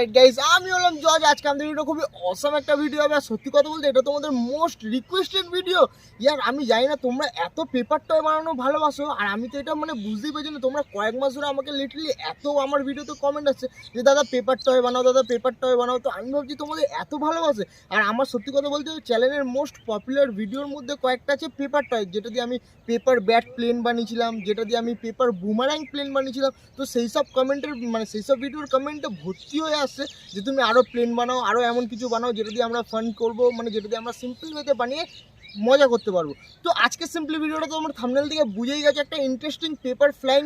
Alright guys, আমি হলাম জজ। আজকে আমাদের ভিডিও খুবই অসাম একটা ভিডিও হবে। আর সত্যি কথা বলতে এটা তোমাদের মোস্ট রিকোয়েস্টেড ভিডিও। ইয়ার আমি জানি না তোমরা এত পেপার টয় বানানো ভালোবাসো, আর আমি তো এটা বুঝতেই পারছি না। তোমরা কয়েক মাস ধরে আমাকে লিটারালি এত আমার ভিডিওতে কমেন্ট আসছে যে দাদা পেপার টয় বানাও, দাদা পেপার টয় বানাও। তো আমি ভাবছি তোমাদের এত ভালোবাসে। আর আমার সত্যি কথা বলতে চ্যানেলের মোস্ট পপুলার ভিডিওর মধ্যে কয়েকটা আছে পেপার টয়, যেটা দিয়ে আমি পেপার ব্যাট প্লেন বানিয়েছিলাম, যেটা দিয়ে আমি পেপার বুমারাং প্লেন বানিয়েছিলাম। তো সেই সব কমেন্টের সেই সব ভিডিওর কমেন্টে ভর্তি হয়ে আসছে যে তুমি আরও প্লেন বানাও, আরও এমন কিছু বানাও যেটা দিয়ে আমরা ফান করবো, যেটা দিয়ে আমরা সিম্পল ওয়েতে বানিয়ে মজা করতে পারবো। তো আজকে সিম্পলি ভিডিওটা তো আমার থাম্বনেল থেকে বুঝেই গেছে, একটা ইন্টারেস্টিং পেপার ফ্লাইং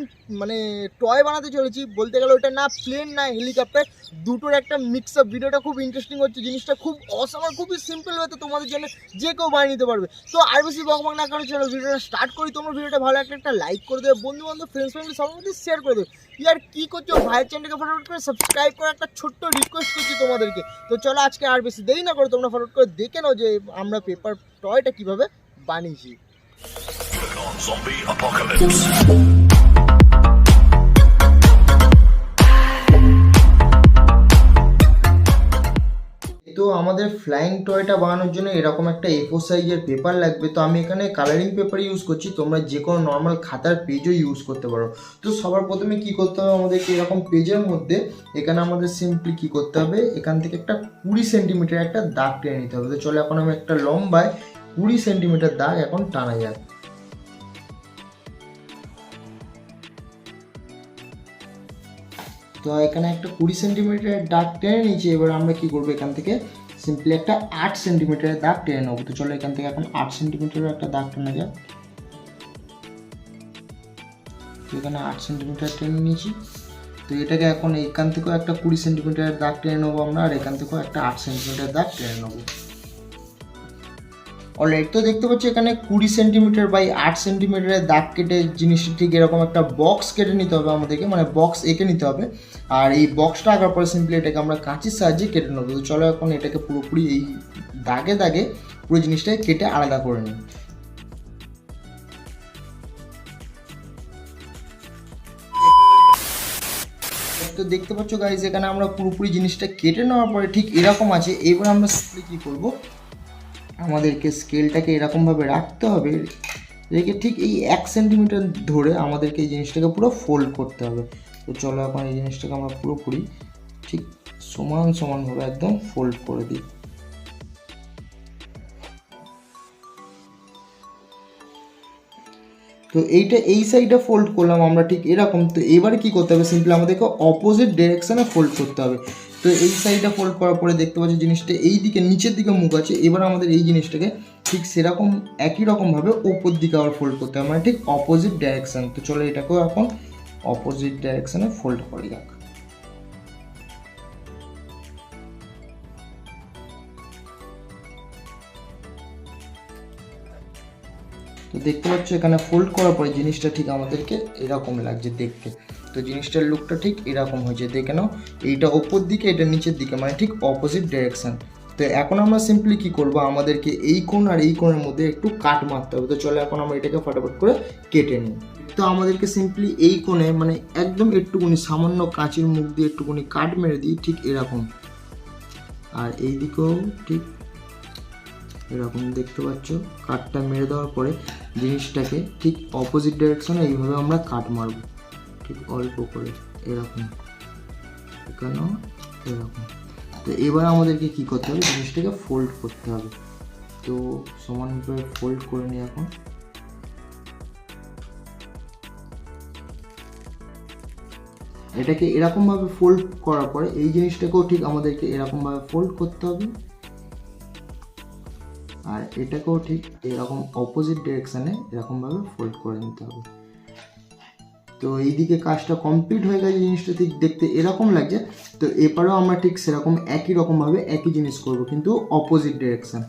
টয় বানাতে চলেছি। বলতে গেলে ওটা না প্লেন না হেলিকপ্টার, দুটোর একটা মিক্স আপ। ভিডিওটা খুব ইন্টারেস্টিং হচ্ছে, জিনিসটা খুব অসাম আর খুবই সিম্পল ওয়েতে তোমাদের জন্য যে কেউ বানিয়ে নিতে পারবে। তো আর বেশি বকবক না করে চলো ভিডিওটা স্টার্ট করি। তোমার ভিডিওটা ভালো একটা লাইক করে দেবে, বন্ধু বান্ধব ফ্রেন্ডস ফ্যামিলি সবার মধ্যে শেয়ার করে দেবে। ইয়ার কি করছো ভাইয়ের চ্যানেলকে ফটোফট করে সাবস্ক্রাইব করে একটা ছোট্ট রিকোয়েস্ট করছি তোমাদেরকে। তো চলো আজকে আর বেশি দেরি না করে তোমরা ফটোফট করে দেখে নাও যে আমরা পেপার টয়টা কিভাবে বানিয়েছি। তো আমাদের ফ্লাইং টয়টা বানানোর জন্য এরকম একটা A4 সাইজের পেপার লাগবে। তো আমি এখানে কালারিং পেপার ইউজ করছি, তোমরা যে কোনো নর্মাল খাতার পেজও ইউজ করতে পারো। তো সবার প্রথমে কি করতে হবে আমাদেরকে, এরকম পেজের মধ্যে এখানে আমাদের সিম্পলি কি করতে হবে, এখান থেকে একটা 20 সেন্টিমিটার একটা দাগ টেনে নিতে হবে। তো চলো এখন আমি একটা লম্বায় 20 সেন্টিমিটার দাগ এখন টানা যাক। তো এখানে একটা 20 সেন্টিমিটারের দাগ টেনে নিয়েছি। এবার আমরা কি করবো, এখান থেকে সিম্পলি একটা 8 সেন্টিমিটারের দাগ টেনে নেবো। তো চলো এখান থেকে এখন 8 সেন্টিমিটারের একটা দাগ টেনে যাক। তো এখানে 8 সেন্টিমিটার টেনে নিয়েছি। তো এটাকে এখন এখান থেকেও একটা 20 সেন্টিমিটারের দাগ টেনে নেবো আমরা, আর এখান থেকেও একটা 8 সেন্টিমিটার দাগ টেনে নেবো। অলরাইট, তো দেখতে পাচ্ছি এখানে 20 সেন্টিমিটার বাই 8 সেন্টিমিটারের দাগ কেটে জিনিসটা ঠিক এরকম একটা বক্স কেটে নিতে হবে আমাদেরকে, বক্স এঁকে নিতে হবে। আর এই বক্সটা আঁকার পরে সিম্পলি এটাকে আমরা কাঁচির সাহায্যে কেটে নেবো। তো চলো এখন এটাকে পুরোপুরি এই দাগে দাগে পুরো জিনিসটাকে কেটে আলাদা করে নিই। তো দেখতে পাচ্ছ গাইজ, এখানে আমরা পুরোপুরি জিনিসটা কেটে নেওয়ার পরে ঠিক এরকম আছে। এবার আমরা সিম্পলি কী করবো, আমাদেরকে স্কেলটাকে এরকমভাবে রাখতে হবে, রেখে ঠিক এই 1 সেন্টিমিটার ধরে আমাদেরকে এই জিনিসটাকে পুরো ফোল্ড করতে হবে। তো চলো এখন এই জিনিসটাকে আমরা পুরোপুরি ঠিক সমানভাবে একদম ফোল্ড করে দিই। তো এই সাইডে ফোল্ড করলাম আমরা ঠিক এরকম। তো এবারে কি করতে হবে, সিম্পলি আমাদেরকে অপোজিট ডিরেকশনে ফোল্ড করতে হবে। তো এই সাইডে ফোল্ড করার পরে দেখতে পাচ্ছি জিনিসটা এই দিকে নিচের দিকে মুখ আছে। এবার আমাদের এই জিনিসটাকে ঠিক সেরকম একই রকমভাবে ওপর দিকে আবার ফোল্ড করতে হবে, ঠিক অপোজিট ডাইরেকশন। তো চলো এটাকেও এখন অপোজিট ডাইরেকশনে ফোল্ড করা যাক। তো দেখতে পাচ্ছ এখানে ফোল্ড করার পরে জিনিসটা ঠিক আমাদেরকে এরকম লাগছে দেখতে। তো জিনিসটার লুকটা ঠিক এরকম হয়েছে, দেখে নাও। এইটা ওপর দিকে, এটা নিচের দিকে, ঠিক অপোজিট ডাইরেকশন। তো এখন আমরা সিম্পলি কি করব, আমাদেরকে এই কোণ আর এই কোণের মধ্যে একটু কাট মারতে হবে। তো চলো এখন আমরা এটাকে ফটাফট করে কেটে নিই। তো আমাদেরকে সিম্পলি এই কোণে একদম একটুকুনি সামান্য কাঁচির মুখ দিয়ে একটুকুনি কাট মেরে দিই, ঠিক এরকম। আর এই দিকেও ঠিক এরকম দেখতে পাচ্ছ। কাটটা মেরে দেওয়ার পরে জিনিসটাকে ঠিক অপোজিট ডাইরেকশনে এইভাবে আমরা কাট মারব, ঠিক অল্প করে এরকম, এখানেও এরকম। তো এবার আমাদেরকে কি করতে হবে, জিনিসটাকে ফোল্ড করতে হবে। তো সমানভাবে ফোল্ড করে নিই এখন। এটাকে এরকমভাবে ফোল্ড করার পরে এই জিনিসটাকেও ঠিক আমাদেরকে এরকমভাবে ফোল্ড করতে হবে, আর এটাকেও ঠিক এরকম অপোজিট ডিরেকশানে এরকমভাবে ফোল্ড করে নিতে হবে। তো এইদিকে কাজটা কমপ্লিট হয়ে গেছে, জিনিসটা ঠিক দেখতে এরকম লাগছে। তো এবারেও আমরা ঠিক সেরকম একই রকমভাবে একই জিনিস করব, কিন্তু অপোজিট ডিরেকশান।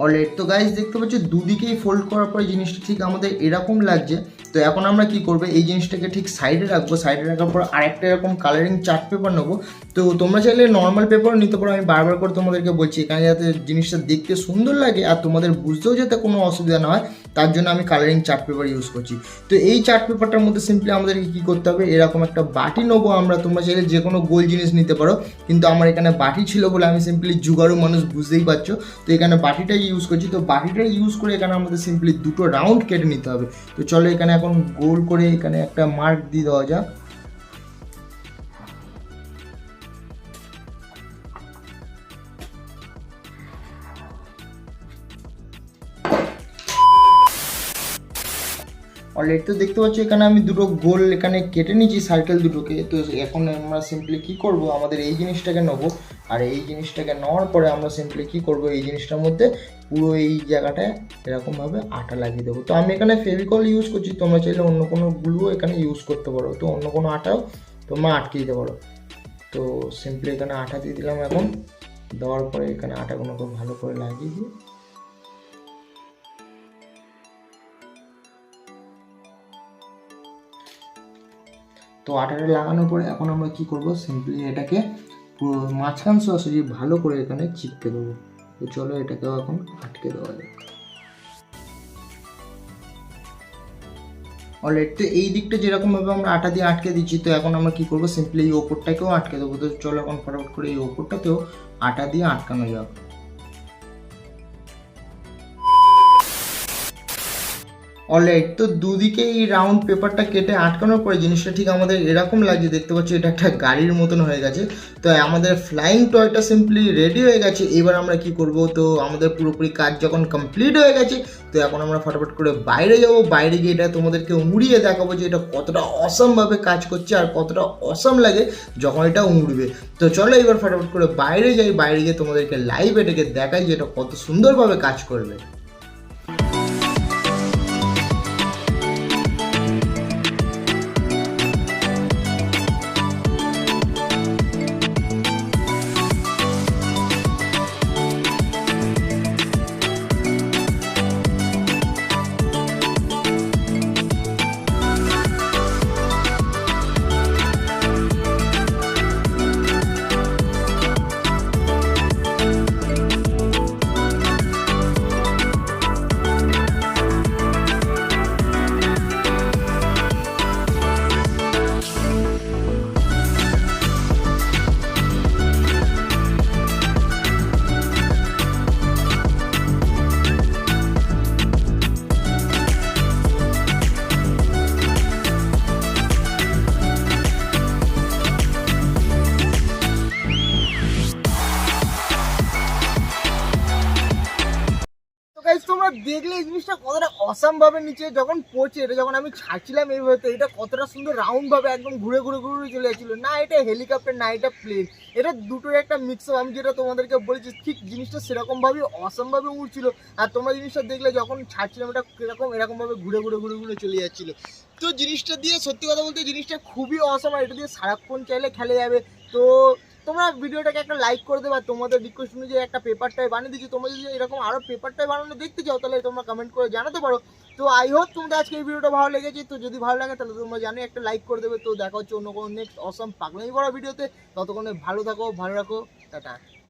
অলরাইট, তো গাইজ দেখতে পাচ্ছ দুদিকেই ফোল্ড করার পরে জিনিসটা ঠিক আমাদের এরকম লাগছে। তো এখন আমরা কি করবো, এই জিনিসটাকে ঠিক সাইডে রাখবো, সাইডে রাখার পর আরেকটা এরকম কালারিং চার্ট পেপার নেবো। তো তোমরা চাইলে নর্মাল পেপারও নিতে পারো, আমি বারবার করে তোমাদেরকে বলছি এখানে যাতে জিনিসটা দেখতে সুন্দর লাগে আর তোমাদের বুঝতেও যাতে কোনো অসুবিধা না হয়, তার জন্য আমি কালারিং চার্ট পেপার ইউজ করছি। তো এই চার্ট পেপারটার মধ্যে সিম্পলি আমাদেরকে কী করতে হবে, এরকম একটা বাটি নেবো আমরা, তোমরা চাইলে যে কোনো গোল জিনিস নিতে পারো, কিন্তু আমার এখানে বাটি ছিল বলে আমি সিম্পলি জুগাড়ু মানুষ, বুঝতেই পারছো, তো এখানে বাটিটাই ইউজ করছি। তো বাটিটা ইউজ করে এখানে আমাদের সিম্পলি দুটো রাউন্ড কেটে নিতে হবে। তো চলো এখানে এখন গোল করে এখানে একটা মার্ক দিয়ে দেওয়া যাক। অলরেডি তো দেখতে পাচ্ছি এখানে আমি দুটো গোল এখানে কেটে নিয়েছি সার্কেল দুটোকে। তো এখন আমরা সিম্পলি কি করব, আমাদের এই জিনিসটাকে নেবো, আর এই জিনিসটাকে নেওয়ার পরে আমরা সিম্পলি কি করব, এই জিনিসটার মধ্যে পুরো এই জায়গাটায় এরকমভাবে আটা লাগিয়ে দেবো। তো আমি এখানে ফেভিকল ইউজ করছি, তোমরা চাইলে অন্য কোনো গ্লুও এখানে ইউজ করতে পারো, তো অন্য কোনো আটাও তোমরা আটকে দিতে পারো। তো সিম্পলি এখানে আটা দিয়ে দিলাম। এখন দেওয়ার পরে এখানে আটাগুলোকে ভালো করে লাগিয়ে দিই। তো আটাটা লাগানোর পরে এখন আমরা কি করব, সিম্পলি এটাকে পুরো মাঝখান সরাসরি ভালো করে এখানে চিপকে দেবো। তো চলো এটাকেও এখন আটকে দেওয়া যাক। অলরেডি তো এই দিকটা যেরকমভাবে আমরা আটা দিয়ে আটকে দিচ্ছি, তো এখন আমরা কি করব, সিম্পলি এই ওপরটাকেও আটকে দেবো। তো চলো এখন ফটাফট করে এই ওপরটাতেও আটা দিয়ে আটকানো যাক। অলরাইট, তো দুদিকে এই রাউন্ড পেপারটা কেটে আটকানোর পরে জিনিসটা ঠিক আমাদের এরকম লাগছে, দেখতে পাচ্ছি এটা একটা গাড়ির মতন হয়ে গেছে। তো আমাদের ফ্লাইং টয়টা সিম্পলি রেডি হয়ে গেছে। এবার আমরা কি করব, তো আমাদের পুরোপুরি কাজ যখন কমপ্লিট হয়ে গেছে, তো এখন আমরা ফটাফট করে বাইরে যাব। বাইরে গিয়ে এটা তোমাদেরকে উড়িয়ে দেখাবো যে এটা কতটা অসমভাবে কাজ করছে আর কতটা অসম লাগে যখন এটা উড়বে। তো চলো এবার ফটাফট করে বাইরে যাই, বাইরে গিয়ে তোমাদেরকে লাইভ এটাকে দেখাই যে এটা কত সুন্দরভাবে কাজ করবে। তোমরা দেখলে এই জিনিসটা কতটা অসাম ভাবে নিচে যখন পড়ছে, এটা যখন আমি ছাড়ছিলাম এইভাবে, এটা কতটা সুন্দর রাউন্ড ভাবে একদম ঘুরে ঘুরে ঘুরে চলে যাচ্ছিল। না এটা হেলিকপ্টার, না এটা প্লেন, এটা দুটোর একটা মিক্স আপ। আমি যেটা তোমাদেরকে বলেছি ঠিক জিনিসটা সেরকম ভাবে অসাম ভাবে উঠছিল। আর তোমরা জিনিসটা দেখলে যখন ছাড়ছিলাম এটা কিরকম এরকম ভাবে ঘুরে ঘুরে ঘুরে ঘুরে চলে যাচ্ছিল। তো জিনিসটা দিয়ে সত্যি কথা বলতে জিনিসটা খুবই অসাম, আর এটা দিয়ে সারাক্ষণ চাইলে খেলে যাবে। তো তোমরা ভিডিওটাকে একটা লাইক করে দেবে। তোমাদের রিকোয়েস্ট অনুযায়ী একটা পেপারটাই বানিয়ে দিচ্ছি। তোমরা যদি এরকম আরও পেপারটাই বানানো দেখতে চাও তাহলে তোমরা কমেন্ট করে জানাতে পারো। তো আই হোপ তোমাদের আজকে এই ভিডিওটা ভালো লেগেছে। তো যদি ভালো লাগে তাহলে তোমরা জানো একটা লাইক করে দেবে। তো দেখা হচ্ছে অন্য কোনো নেক্সট অসম পাগলামি করা ভিডিওতে। ততক্ষণে ভালো থাকো, ভালো রাখো, টাটা।